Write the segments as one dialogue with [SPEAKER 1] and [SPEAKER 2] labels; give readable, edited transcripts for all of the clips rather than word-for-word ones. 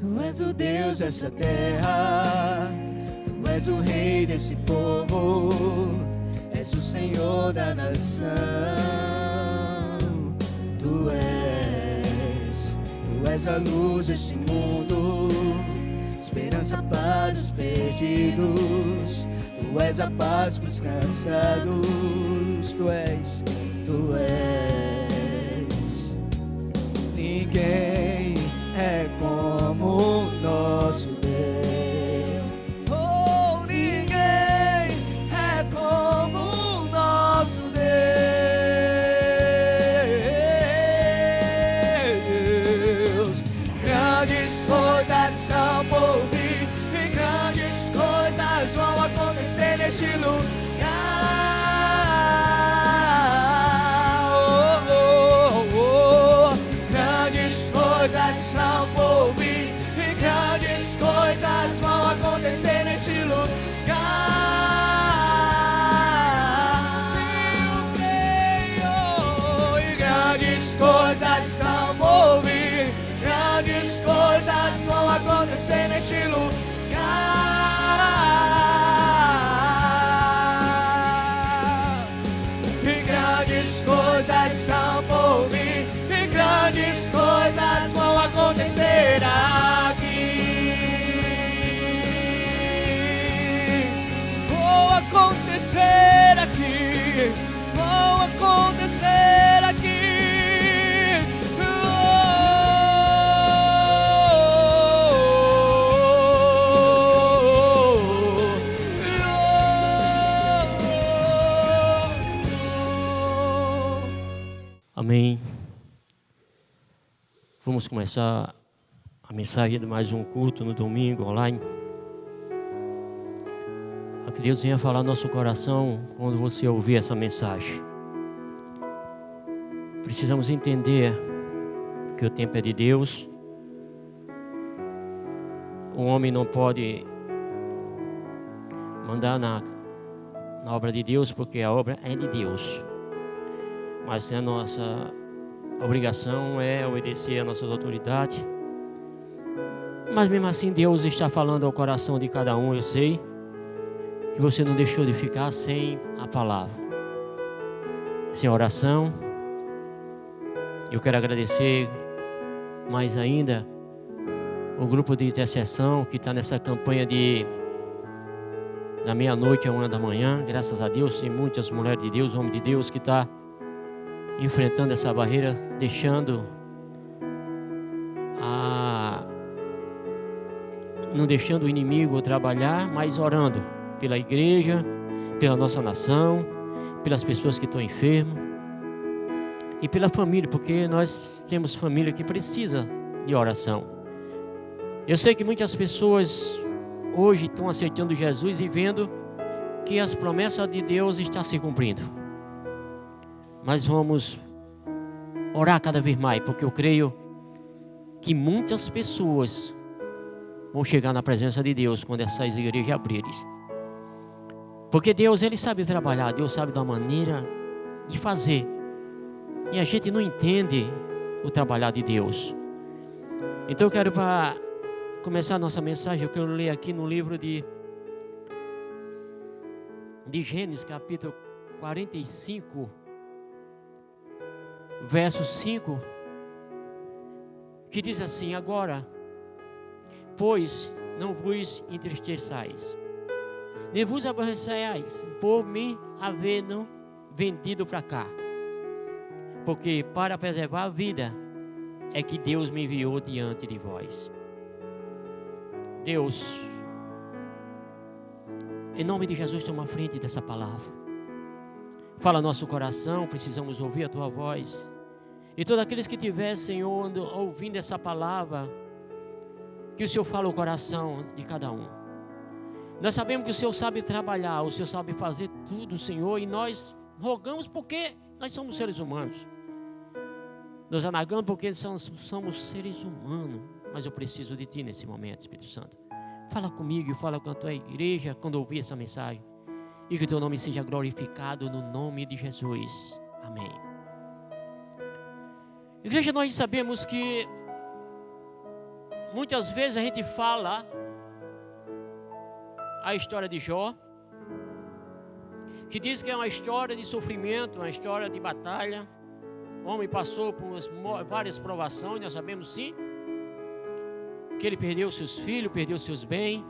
[SPEAKER 1] Tu és o Deus dessa terra, Tu és o Rei desse povo, és o Senhor da nação. Tu és a luz deste mundo, esperança para os perdidos. Tu és a paz para os cansados. Tu és. Ninguém é como o nosso Deus. Oh, ninguém é como o nosso Deus. Grandes coisas são por vir e grandes coisas vão acontecer neste lugar. São por vir e grandes coisas vão acontecer neste lugar. Eu creio, e grandes coisas são por vir, grandes coisas vão acontecer neste lugar. E grandes coisas são por vir, e grandes coisas vão acontecer aqui. Vão acontecer aqui. Vão acontecer aqui.
[SPEAKER 2] Amém. Vamos começar a mensagem de mais um culto no domingo online. Que Deus venha falar no nosso coração quando você ouvir essa mensagem. Precisamos entender que o tempo é de Deus. O homem não pode mandar na obra de Deus, porque a obra é de Deus. Mas a nossa obrigação é obedecer a nossas autoridades. Mas mesmo assim Deus está falando ao coração de cada um. Eu sei que você não deixou de ficar sem a palavra, sem oração. Eu quero agradecer mais ainda o grupo de intercessão que está nessa campanha da meia-noite à 1 da manhã. Graças a Deus tem muitas mulheres de Deus, homens de Deus que está enfrentando essa barreira, não deixando o inimigo trabalhar, mas orando pela igreja, pela nossa nação, pelas pessoas que estão enfermas e pela família, porque nós temos família que precisa de oração. Eu sei que muitas pessoas hoje estão aceitando Jesus e vendo que as promessas de Deus estão se cumprindo. Mas vamos orar cada vez mais, porque eu creio que muitas pessoas vão chegar na presença de Deus quando essas igrejas abrirem. Porque Deus, Ele sabe trabalhar, Deus sabe da maneira de fazer. E a gente não entende o trabalhar de Deus. Então eu quero, para começar a nossa mensagem, eu quero ler aqui no livro de Gênesis, capítulo 45, verso 5, que diz assim: agora, pois, não vos entristeçais, nem vos aborreçais por me havendo vendido para cá, porque para preservar a vida é que Deus me enviou diante de vós. Deus, em nome de Jesus, toma frente dessa palavra. Fala nosso coração, precisamos ouvir a Tua voz. E todos aqueles que tiverem, Senhor, ouvindo essa palavra, que o Senhor fale o coração de cada um. Nós sabemos que o Senhor sabe trabalhar, o Senhor sabe fazer tudo, Senhor, e nós rogamos porque nós somos seres humanos. Nós anagamos porque somos seres humanos, mas eu preciso de Ti nesse momento, Espírito Santo. Fala comigo e fala com a Tua igreja quando ouvir essa mensagem. E que o Teu nome seja glorificado no nome de Jesus. Amém. Igreja, nós sabemos que muitas vezes a gente fala a história de Jó, que diz que é uma história de sofrimento, uma história de batalha. O homem passou por várias provações, nós sabemos sim, que ele perdeu seus filhos, perdeu seus bens,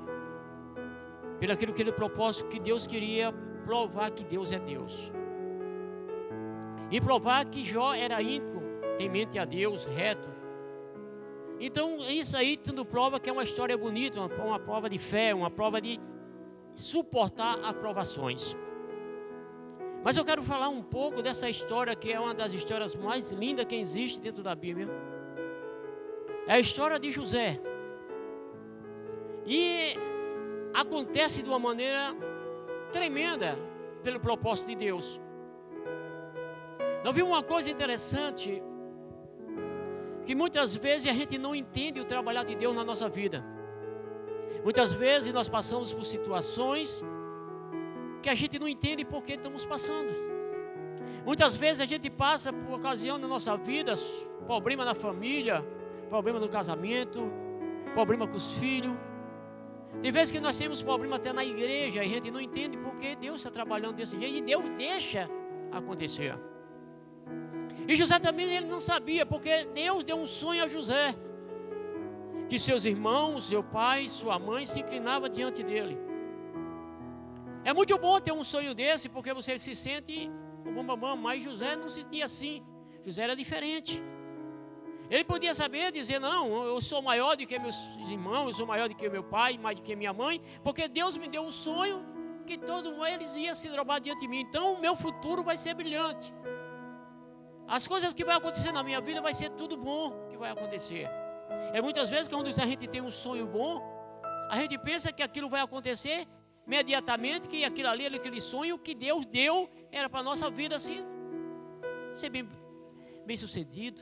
[SPEAKER 2] pelo aquilo que ele propôs, que Deus queria provar que Deus é Deus. E provar que Jó era íntegro, temente a Deus, reto. Então isso aí tudo prova que é uma história bonita, uma prova de fé, uma prova de suportar aprovações. Mas eu quero falar um pouco dessa história, que é uma das histórias mais lindas que existe dentro da Bíblia. É a história de José. E acontece de uma maneira tremenda pelo propósito de Deus. Nós vimos uma coisa interessante, que muitas vezes a gente não entende o trabalhar de Deus na nossa vida. Muitas vezes nós passamos por situações que a gente não entende por que estamos passando. Muitas vezes a gente passa por ocasião na nossa vida, problema na família, problema no casamento, problema com os filhos. Tem vezes que nós temos problema até na igreja, e a gente não entende por que Deus está trabalhando desse jeito, e Deus deixa acontecer. E José também ele não sabia, porque Deus deu um sonho a José, que seus irmãos, seu pai, sua mãe se inclinavam diante dele. É muito bom ter um sonho desse, porque você se sente como mamãe, mas José não se sentia assim. José era diferente. Ele podia saber dizer, não, eu sou maior do que meus irmãos, eu sou maior do que meu pai, mais do que minha mãe, porque Deus me deu um sonho que todos eles iam se dobrar diante de mim. Então o meu futuro vai ser brilhante. As coisas que vão acontecer na minha vida vai ser tudo bom que vai acontecer. É muitas vezes que quando a gente tem um sonho bom, a gente pensa que aquilo vai acontecer imediatamente, que aquilo ali, aquele sonho que Deus deu, era para a nossa vida assim, ser bem sucedido.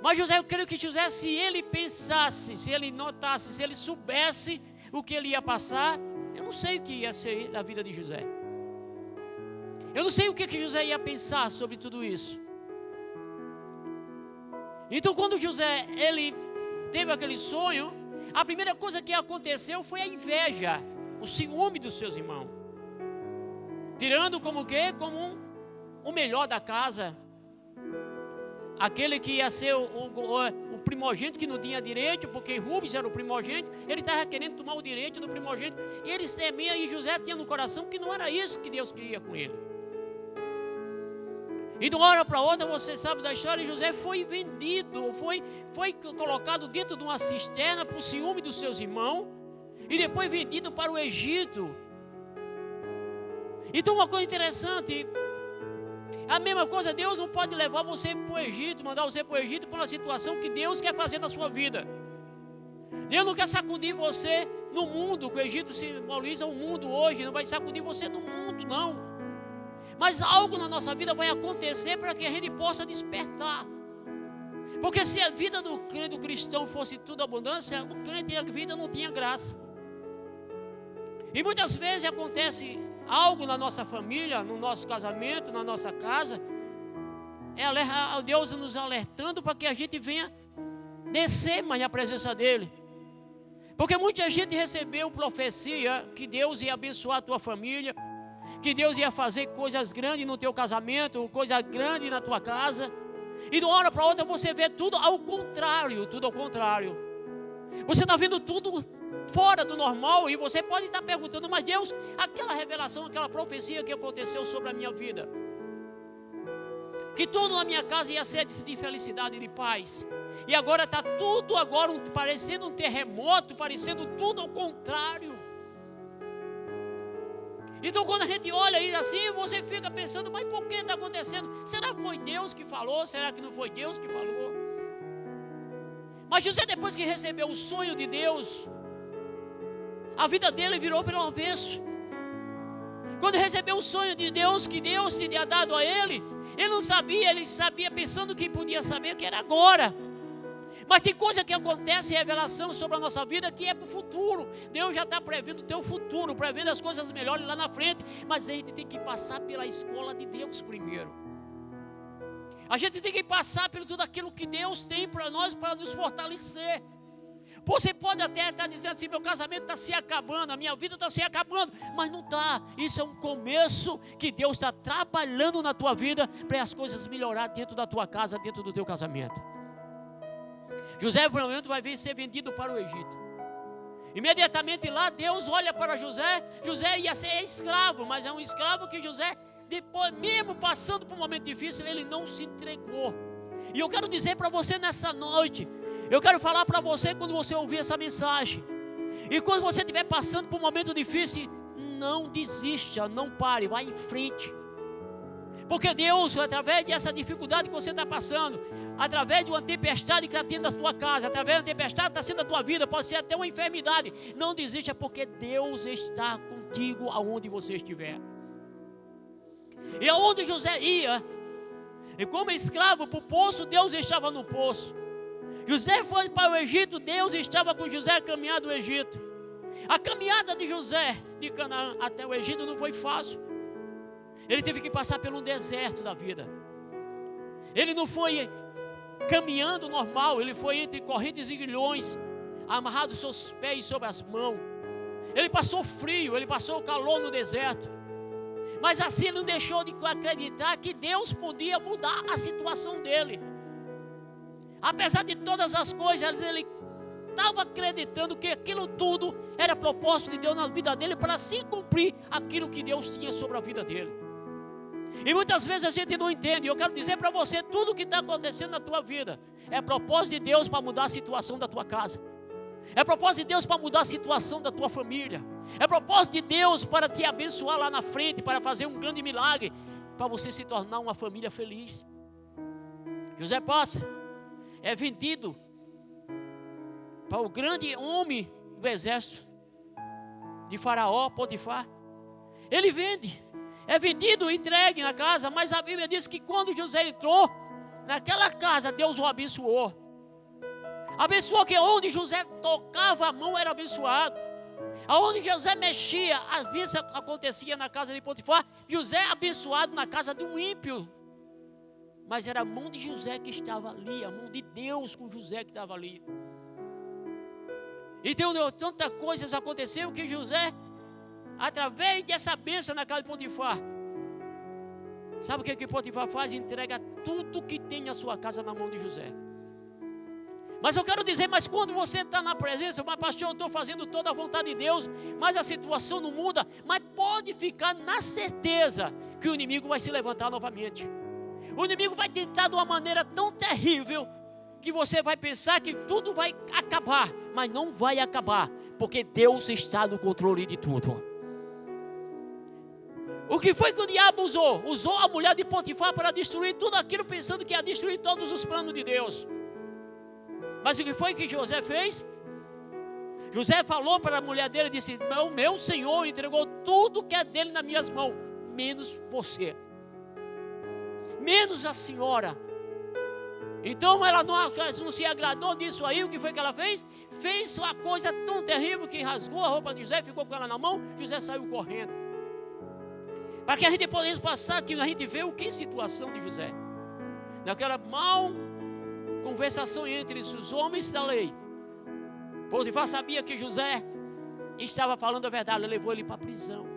[SPEAKER 2] Mas José, eu creio que José, se ele pensasse, se ele notasse, se ele soubesse o que ele ia passar, eu não sei o que ia ser da vida de José. Eu não sei o que José ia pensar sobre tudo isso. Então quando José, ele teve aquele sonho, a primeira coisa que aconteceu foi a inveja, o ciúme dos seus irmãos. Tirando como o quê? Como o melhor da casa. Aquele que ia ser o primogênito que não tinha direito, porque Rubens era o primogênito, ele estava querendo tomar o direito do primogênito, e ele temia, e José tinha no coração que não era isso que Deus queria com ele. E de uma hora para outra, você sabe da história, José foi vendido, foi colocado dentro de uma cisterna por ciúme dos seus irmãos, e depois vendido para o Egito. Então uma coisa interessante, a mesma coisa, Deus não pode levar você para o Egito, mandar você para o Egito pela situação que Deus quer fazer na sua vida. Deus não quer sacudir você no mundo, que o Egito simboliza o mundo hoje, não vai sacudir você no mundo, não. Mas algo na nossa vida vai acontecer para que a gente possa despertar. Porque se a vida do cristão fosse tudo abundância, o crente, a vida não tinha graça. E muitas vezes acontece algo na nossa família, no nosso casamento, na nossa casa, é Deus nos alertando para que a gente venha descer mais na presença dEle. Porque muita gente recebeu profecia que Deus ia abençoar a tua família, que Deus ia fazer coisas grandes no teu casamento, coisas grandes na tua casa, e de uma hora para outra você vê tudo ao contrário, tudo ao contrário. Você está vendo tudo fora do normal, e você pode estar perguntando, mas Deus, aquela revelação, aquela profecia que aconteceu sobre a minha vida, que tudo na minha casa ia ser de felicidade e de paz, e agora está tudo parecendo um terremoto, parecendo tudo ao contrário. Então quando a gente olha isso assim, você fica pensando, mas por que está acontecendo? Será que foi Deus que falou? Será que não foi Deus que falou? Mas José, depois que recebeu o sonho de Deus, a vida dele virou pelo avesso. Quando recebeu o sonho de Deus, que Deus tinha dado a ele não sabia, ele sabia pensando que podia saber que era agora. Mas tem coisa que acontece em revelação sobre a nossa vida que é para o futuro. Deus já está prevendo o teu futuro, prevendo as coisas melhores lá na frente. Mas a gente tem que passar pela escola de Deus primeiro. A gente tem que passar por tudo aquilo que Deus tem para nós, para nos fortalecer. Você pode até estar dizendo assim: meu casamento está se acabando, a minha vida está se acabando, mas não está. Isso é um começo que Deus está trabalhando na tua vida para as coisas melhorar dentro da tua casa, dentro do teu casamento. José, por um momento, vai vir ser vendido para o Egito. Imediatamente lá, Deus olha para José. José ia ser escravo, mas é um escravo que José, depois, mesmo passando por um momento difícil, ele não se entregou. E eu quero dizer para você nessa noite, eu quero falar para você quando você ouvir essa mensagem, e quando você estiver passando por um momento difícil, não desista, não pare, vá em frente. Porque Deus, através dessa dificuldade que você está passando, através de uma tempestade que está tendo na sua casa, através de uma tempestade que está sendo na tua vida, pode ser até uma enfermidade, não desista, porque Deus está contigo aonde você estiver. E aonde José ia, e como escravo para o poço, Deus estava no poço. José foi para o Egito, Deus estava com José a caminhar do Egito. A caminhada de José de Canaã até o Egito não foi fácil. Ele teve que passar pelo deserto da vida. Ele não foi caminhando normal, ele foi entre correntes e grilhões, amarrado seus pés sobre as mãos. Ele passou frio, ele passou calor no deserto. Mas assim ele não deixou de acreditar que Deus podia mudar a situação dele. Apesar de todas as coisas, ele estava acreditando que aquilo tudo era propósito de Deus na vida dele, para se cumprir aquilo que Deus tinha sobre a vida dele. E muitas vezes a gente não entende. Eu quero dizer para você, tudo que está acontecendo na tua vida é propósito de Deus para mudar a situação da tua casa. É propósito de Deus para mudar a situação da tua família. É propósito de Deus para te abençoar lá na frente, para fazer um grande milagre, para você se tornar uma família feliz. José passa, é vendido para o grande homem do exército de Faraó, Potifar. Ele vende, é vendido, entregue na casa. Mas a Bíblia diz que quando José entrou naquela casa, Deus o abençoou. Abençoou, que onde José tocava a mão era abençoado. Aonde José mexia, as bênçãos aconteciam na casa de Potifar. José abençoado na casa de um ímpio. Mas era a mão de José que estava ali, a mão de Deus com José que estava ali. Então tantas coisas aconteceram que José, através dessa bênção na casa de Potifar, sabe o que Potifar faz? Entrega tudo que tem na sua casa na mão de José. Mas eu quero dizer, mas quando você está na presença, mas pastor, eu estou fazendo toda a vontade de Deus, mas a situação não muda. Mas pode ficar na certeza que o inimigo vai se levantar novamente. O inimigo vai tentar de uma maneira tão terrível que você vai pensar que tudo vai acabar, mas não vai acabar, porque Deus está no controle de tudo. O que foi que o diabo usou? Usou a mulher de Potifar para destruir tudo aquilo, pensando que ia destruir todos os planos de Deus. Mas o que foi que José fez? José falou para a mulher dele, disse: meu senhor entregou tudo que é dele nas minhas mãos, menos você, menos a senhora. Então ela não se agradou disso aí. O que foi que ela fez? Fez uma coisa tão terrível que rasgou a roupa de José, ficou com ela na mão. José saiu correndo. Para que a gente possa passar aqui, a gente vê o que situação de José. Naquela mal conversação entre os homens da lei, Potifar sabia que José estava falando a verdade. Ele levou ele para a prisão,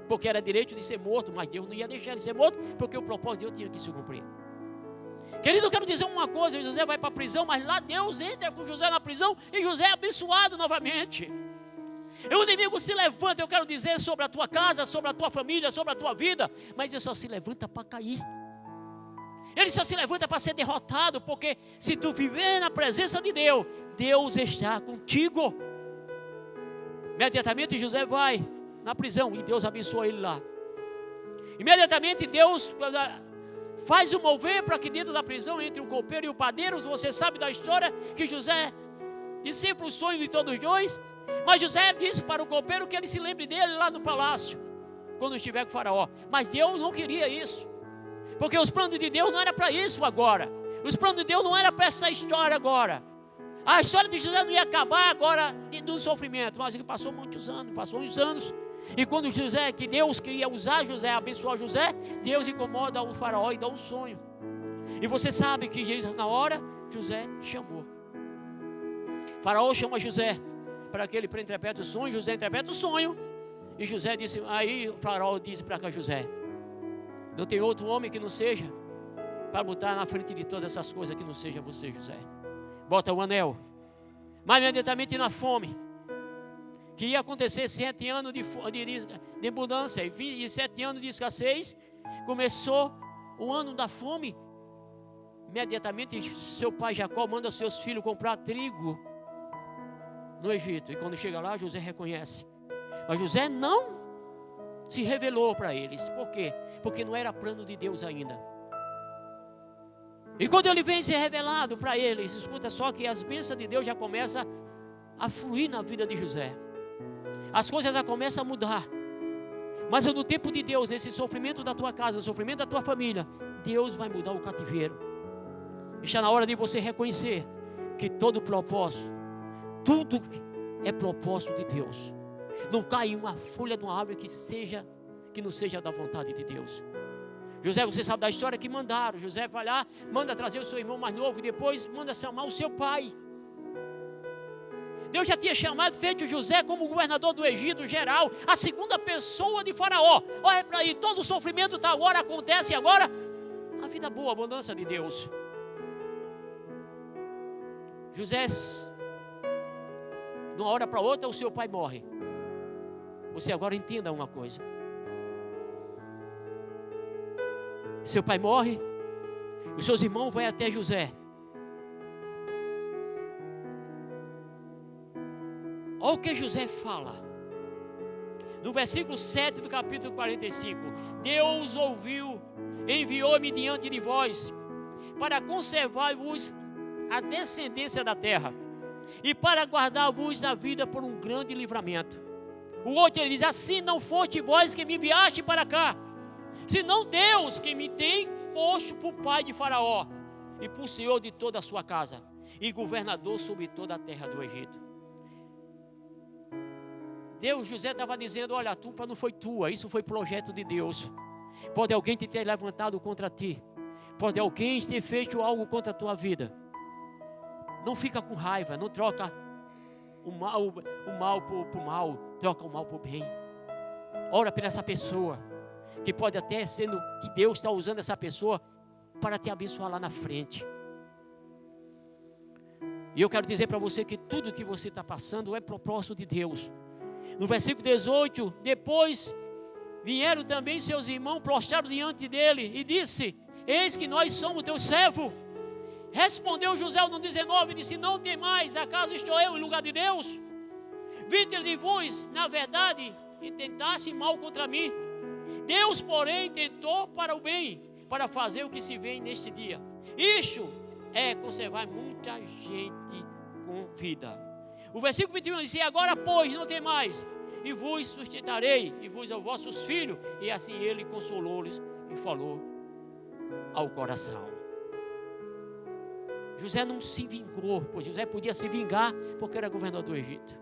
[SPEAKER 2] porque era direito de ser morto, mas Deus não ia deixar ele ser morto, porque o propósito de Deus tinha que se cumprir. Querido, eu quero dizer uma coisa: José vai para a prisão, mas lá Deus entra com José na prisão, e José é abençoado novamente. E o inimigo se levanta, eu quero dizer, sobre a tua casa, sobre a tua família, sobre a tua vida, mas ele só se levanta para cair. Ele só se levanta para ser derrotado, porque se tu viver na presença de Deus, Deus está contigo. Imediatamente José vai na prisão e Deus abençoa ele lá. Imediatamente Deus faz o mover para que dentro da prisão, entre o copeiro e o padeiro, você sabe da história que José decifra o sonho de todos os dois. Mas José disse para o copeiro que ele se lembre dele lá no palácio, quando estiver com o faraó. Mas Deus não queria isso, porque os planos de Deus não era para isso agora. Os planos de Deus não era para essa história agora. A história de José não ia acabar agora do sofrimento, mas ele passou muitos anos. E quando que Deus queria usar José, abençoar José, Deus incomoda o faraó e dá um sonho. E você sabe que na hora José chamou. Faraó chama José para que ele interprete o sonho. José interpreta o sonho. E José disse, aí o Faraó disse para José: não tem outro homem que não seja para botar na frente de todas essas coisas que não seja você, José. Bota o anel. Mas imediatamente na fome, que ia acontecer 7 anos de abundância e 7 anos de escassez, começou o ano da fome. Imediatamente seu pai Jacó manda seus filhos comprar trigo no Egito. E quando chega lá, José reconhece. Mas José não se revelou para eles. Por quê? Porque não era plano de Deus ainda. E quando ele vem ser revelado para eles, escuta só que as bênçãos de Deus já começam a fluir na vida de José. As coisas já começam a mudar. Mas no tempo de Deus, nesse sofrimento da tua casa, no sofrimento da tua família, Deus vai mudar o cativeiro. Está na hora de você reconhecer que todo propósito, tudo é propósito de Deus. Não cai uma folha de uma árvore que não seja da vontade de Deus. José, você sabe da história que mandaram. José vai lá, manda trazer o seu irmão mais novo e depois manda chamar o seu pai. Deus já tinha feito José como governador do Egito geral, a segunda pessoa de Faraó. Olha para aí, todo o sofrimento está agora, acontece agora. A vida boa, a abundância de Deus. José, de uma hora para outra, o seu pai morre. Você agora entenda uma coisa. Seu pai morre, os seus irmãos vão até José. Olha o que José fala. No versículo 7 do capítulo 45. Deus ouviu, enviou-me diante de vós, para conservar-vos a descendência da terra, e para guardar-vos da vida por um grande livramento. O outro ele diz, assim não foste vós que me enviaste para cá, senão Deus que me tem posto por pai de Faraó, e por senhor de toda a sua casa, e governador sobre toda a terra do Egito. José estava dizendo, olha, a culpa não foi tua, isso foi projeto de Deus. Pode alguém ter levantado contra ti, pode alguém ter feito algo contra a tua vida. Não fica com raiva, não troca o mal por mal, troca o mal por bem. Ora por essa pessoa, que pode até ser que Deus está usando essa pessoa para te abençoar lá na frente. E eu quero dizer para você que tudo que você está passando é propósito de Deus. No versículo 18, depois vieram também seus irmãos, prostraram diante dele e disse, eis que nós somos teu servo. Respondeu José no 19, disse, não tem mais, acaso estou eu em lugar de Deus? Vinde de vós, na verdade, e tentasse mal contra mim. Deus, porém, tentou para o bem, para fazer o que se vê neste dia. Isto é conservar muita gente com vida. O versículo 21 diz, agora pois não tem mais, e vos sustentarei, e vos aos vossos filhos. E assim ele consolou-lhes e falou ao coração. José não se vingou, pois José podia se vingar porque era governador do Egito.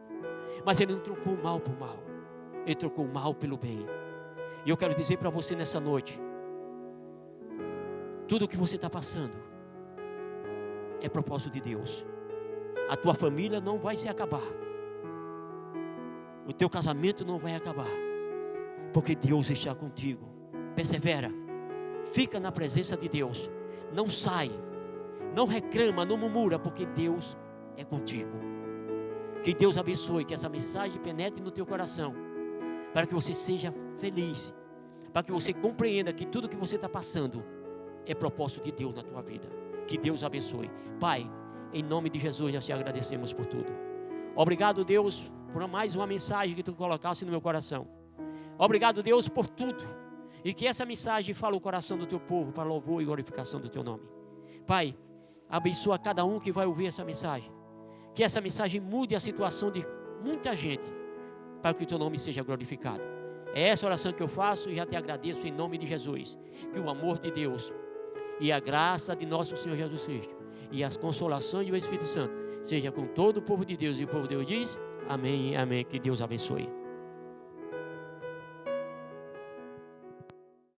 [SPEAKER 2] Mas ele não trocou o mal por mal, ele trocou o mal pelo bem. E eu quero dizer para você nessa noite, tudo o que você está passando é propósito de Deus. A tua família não vai se acabar, o teu casamento não vai acabar, porque Deus está contigo. Persevera, fica na presença de Deus, não sai, não reclama, não murmura, porque Deus é contigo. Que Deus abençoe, que essa mensagem penetre no teu coração, para que você seja feliz, para que você compreenda que tudo que você está passando é propósito de Deus na tua vida. Que Deus abençoe. Pai, em nome de Jesus, nós te agradecemos por tudo. Obrigado, Deus, por mais uma mensagem que tu colocaste no meu coração. Obrigado, Deus, por tudo. E que essa mensagem fale o coração do teu povo para louvor e glorificação do teu nome. Pai, abençoa cada um que vai ouvir essa mensagem. Que essa mensagem mude a situação de muita gente, para que o teu nome seja glorificado. É essa oração que eu faço e já te agradeço em nome de Jesus. Que o amor de Deus e a graça de nosso Senhor Jesus Cristo e as consolações do Espírito Santo seja com todo o povo de Deus. E o povo de Deus diz, amém e amém. Que Deus abençoe.